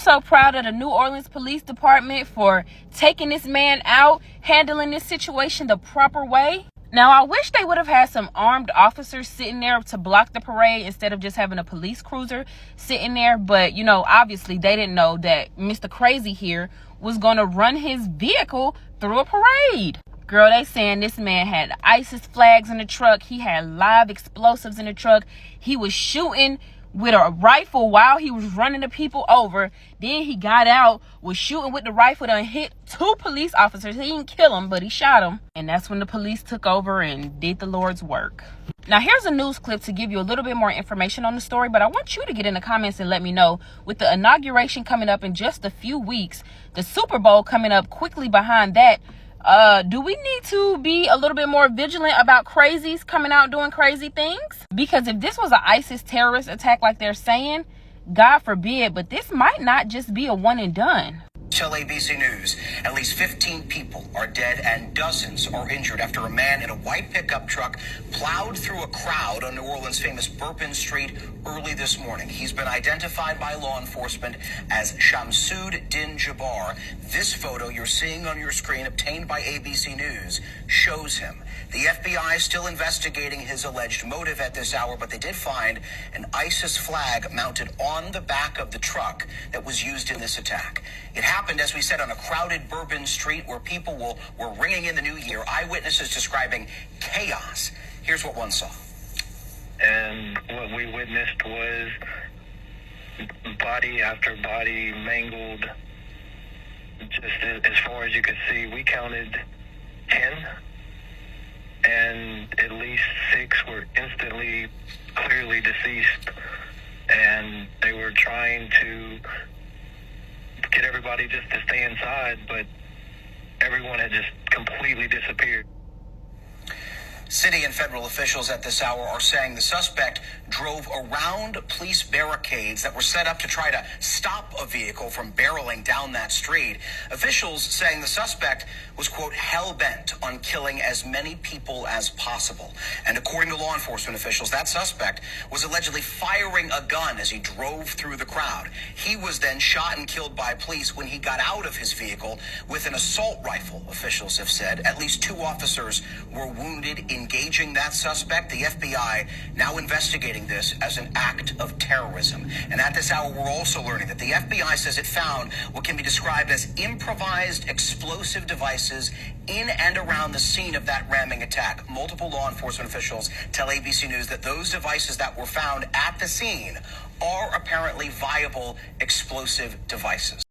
so proud of the New Orleans Police Department for taking this man out, handling this situation the proper way. Now, I wish they would have had some armed officers sitting there to block the parade instead of just having a police cruiser sitting there. But, you know, obviously they didn't know that Mr. Crazy here was going to run his vehicle through a parade. Girl, they saying this man had ISIS flags in the truck. He had live explosives in the truck. He was shooting with a rifle while he was running the people over. Then he got out, was shooting with the rifle, and hit 2 police officers. He didn't kill them, but he shot them. And that's when the police took over and did the Lord's work. Now, here's a news clip to give you a little bit more information on the story, but I want you to get in the comments and let me know, with the inauguration coming up in just a few weeks, the Super Bowl coming up quickly behind that, do we need to be a little bit more vigilant about crazies coming out doing crazy things? Because if this was an ISIS terrorist attack like they're saying, God forbid, but this might not just be a one and done. Tell ABC News, at least 15 people are dead and dozens are injured after a man in a white pickup truck plowed through a crowd on New Orleans' famous Bourbon Street early this morning. He's been identified by law enforcement as Shamsud Din Jabbar. This photo you're seeing on your screen, obtained by ABC News, shows him. The FBI is still investigating his alleged motive at this hour, but they did find an ISIS flag mounted on the back of the truck that was used in this attack. It happened, as we said, on a crowded Bourbon Street where people were ringing in the new year. Eyewitnesses describing chaos. Here's what one saw. And what we witnessed was body after body mangled. Just as far as you could see, we counted 10, and at least 6 were instantly, clearly deceased. And they were trying to get everybody just to stay inside, but everyone had just completely disappeared. City and federal officials at this hour are saying the suspect drove around police barricades that were set up to try to stop a vehicle from barreling down that street. Officials saying the suspect was, quote, hell-bent on killing as many people as possible. And according to law enforcement officials, that suspect was allegedly firing a gun as he drove through the crowd. He was then shot and killed by police when he got out of his vehicle with an assault rifle, officials have said. At least 2 officers were wounded engaging that suspect. The FBI now investigating this as an act of terrorism. And at this hour, we're also learning that the FBI says it found what can be described as improvised explosive devices in and around the scene of that ramming attack. Multiple law enforcement officials tell ABC News that those devices that were found at the scene are apparently viable explosive devices.